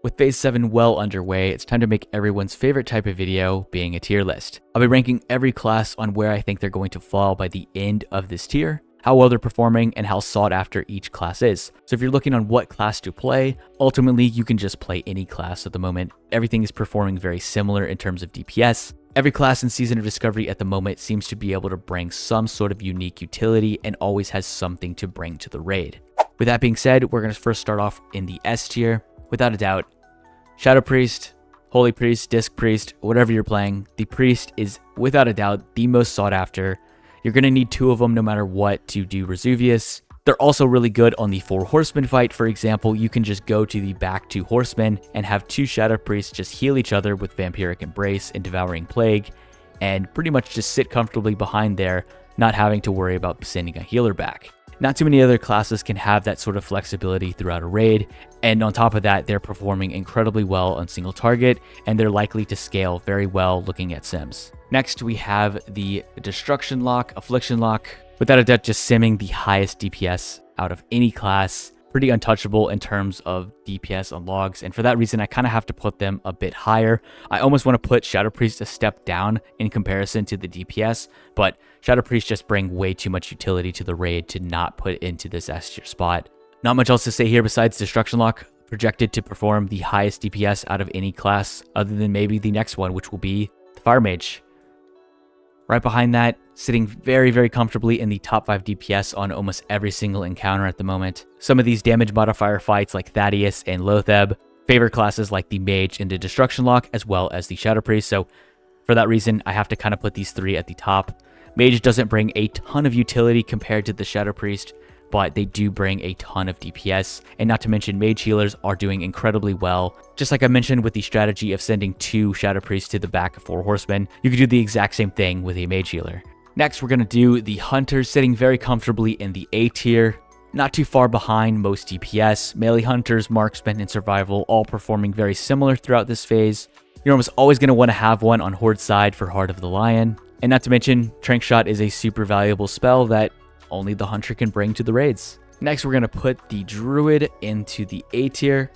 With Phase 7 well underway, it's time to make everyone's favorite type of video, being a tier list. I'll be ranking every class on where I think they're going to fall by the end of this tier, how well they're performing, and how sought after each class is. So if you're looking on what class to play, ultimately you can just play any class at the moment. Everything is performing very similar in terms of DPS. Every class in Season of Discovery at the moment seems to be able to bring some sort of unique utility and always has something to bring to the raid. With that being said, we're going to first start off in the S tier. Without a doubt, Shadow Priest, Holy Priest, Disc Priest, whatever you're playing, the Priest is without a doubt the most sought after. You're going to need 2 of them no matter what to do Resuvius. They're also really good on the 4 Horsemen fight. For example, you can just go to the back 2 Horsemen and have 2 Shadow Priests just heal each other with Vampiric Embrace and Devouring Plague, and pretty much just sit comfortably behind there, not having to worry about sending a healer back. Not too many other classes can have that sort of flexibility throughout a raid, and on top of that, they're performing incredibly well on single target, and they're likely to scale very well looking at sims. Next, we have the Destruction Lock, Affliction Lock. Without a doubt, just simming the highest DPS out of any class. Pretty untouchable in terms of DPS on logs, and for that reason, I kind of have to put them a bit higher. I almost want to put Shadow Priest a step down in comparison to the DPS, but Shadow Priest just bring way too much utility to the raid to not put into this S tier spot. Not much else to say here besides Destruction Lock, projected to perform the highest DPS out of any class, other than maybe the next one, which will be the Fire Mage. Right behind that, sitting very, very comfortably in the top 5 DPS on almost every single encounter at the moment. Some of these damage modifier fights like Thaddeus and Lotheb favor classes like the Mage and the Destruction Lock, as well as the Shadow Priest, so for that reason, I have to kind of put these 3 at the top. Mage doesn't bring a ton of utility compared to the Shadow Priest, but they do bring a ton of DPS, and not to mention Mage healers are doing incredibly well. Just like I mentioned with the strategy of sending 2 Shadow Priests to the back of 4 Horsemen, you could do the exact same thing with a Mage healer. Next, we're going to do the Hunters, sitting very comfortably in the A tier, not too far behind most DPS. Melee Hunters, Marksmen, and Survival all performing very similar throughout this phase. You're almost always going to want to have one on Horde side for Heart of the Lion. And not to mention, Trank Shot is a super valuable spell that only the Hunter can bring to the raids. Next, we're going to put the Druid into the A tier.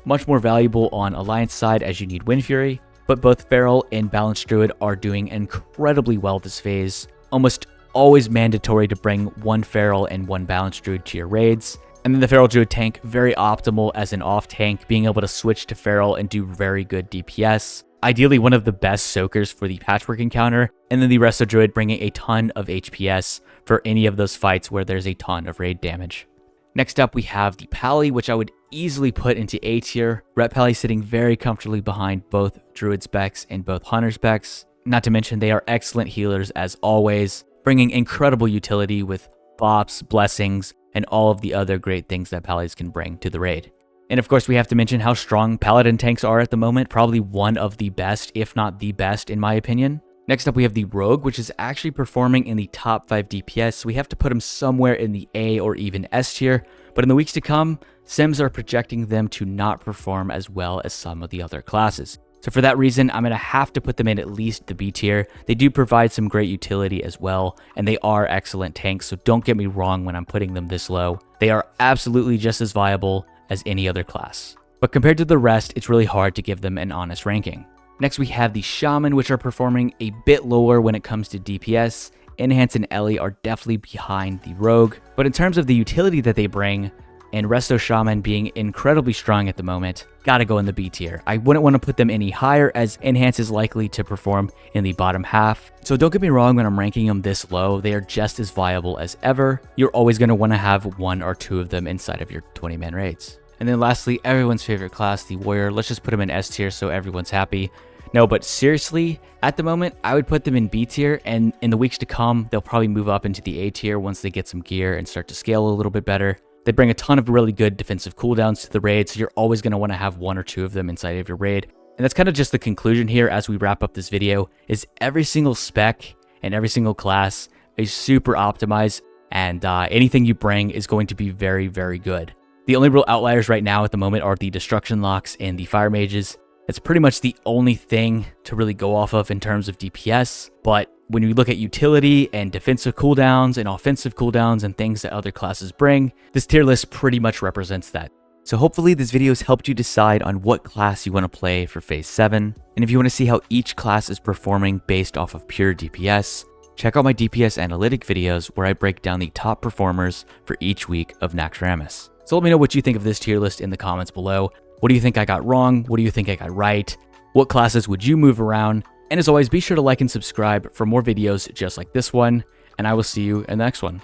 Much more valuable on Alliance side as you need Wind Fury, but both Feral and Balanced Druid are doing incredibly well this phase. Almost always mandatory to bring 1 Feral and 1 Balanced Druid to your raids. And then the Feral Druid tank, very optimal as an off tank, being able to switch to Feral and do very good DPS. Ideally one of the best soakers for the Patchwork encounter, and then the Resto Druid bringing a ton of HPS for any of those fights where there's a ton of raid damage. Next up, we have the Pally, which I would easily put into A tier. Ret Pally sitting very comfortably behind both Druid specs and both Hunter specs. Not to mention they are excellent healers as always, bringing incredible utility with bops, blessings, and all of the other great things that Pallys can bring to the raid. And of course, we have to mention how strong Paladin tanks are at the moment, probably one of the best, if not the best in my opinion. Next up, we have the Rogue, which is actually performing in the top 5 DPS, so we have to put him somewhere in the A or even S tier, but in the weeks to come, Sims are projecting them to not perform as well as some of the other classes. So for that reason, I'm going to have to put them in at least the B tier. They do provide some great utility as well, and they are excellent tanks, so don't get me wrong when I'm putting them this low. They are absolutely just as viable as any other class. But compared to the rest, it's really hard to give them an honest ranking. Next, we have the Shaman, which are performing a bit lower when it comes to DPS. Enhance and Ellie are definitely behind the Rogue, but in terms of the utility that they bring, and Resto Shaman being incredibly strong at the moment, gotta go in the B tier. I wouldn't want to put them any higher as Enhance is likely to perform in the bottom half. So don't get me wrong when I'm ranking them this low, they are just as viable as ever. You're always going to want to have 1 or 2 of them inside of your 20-man raids. And then lastly, everyone's favorite class, the Warrior. Let's just put them in S tier so everyone's happy. No, but seriously, at the moment, I would put them in B tier, and in the weeks to come, they'll probably move up into the A tier once they get some gear and start to scale a little bit better. They bring a ton of really good defensive cooldowns to the raid, so you're always going to want to have 1 or 2 of them inside of your raid. And that's kind of just the conclusion here as we wrap up this video, is every single spec and every single class is super optimized, and anything you bring is going to be very, very good. The only real outliers right now at the moment are the Destruction Locks and the Fire Mages. It's pretty much the only thing to really go off of in terms of DPS, but when you look at utility and defensive cooldowns and offensive cooldowns and things that other classes bring, this tier list pretty much represents that. So hopefully this video has helped you decide on what class you want to play for Phase 7. And if you want to see how each class is performing based off of pure DPS, check out my DPS analytic videos where I break down the top performers for each week of Naxxramas. So let me know what you think of this tier list in the comments below. What do you think I got wrong? What do you think I got right? What classes would you move around? And as always, be sure to like and subscribe for more videos just like this one, and I will see you in the next one.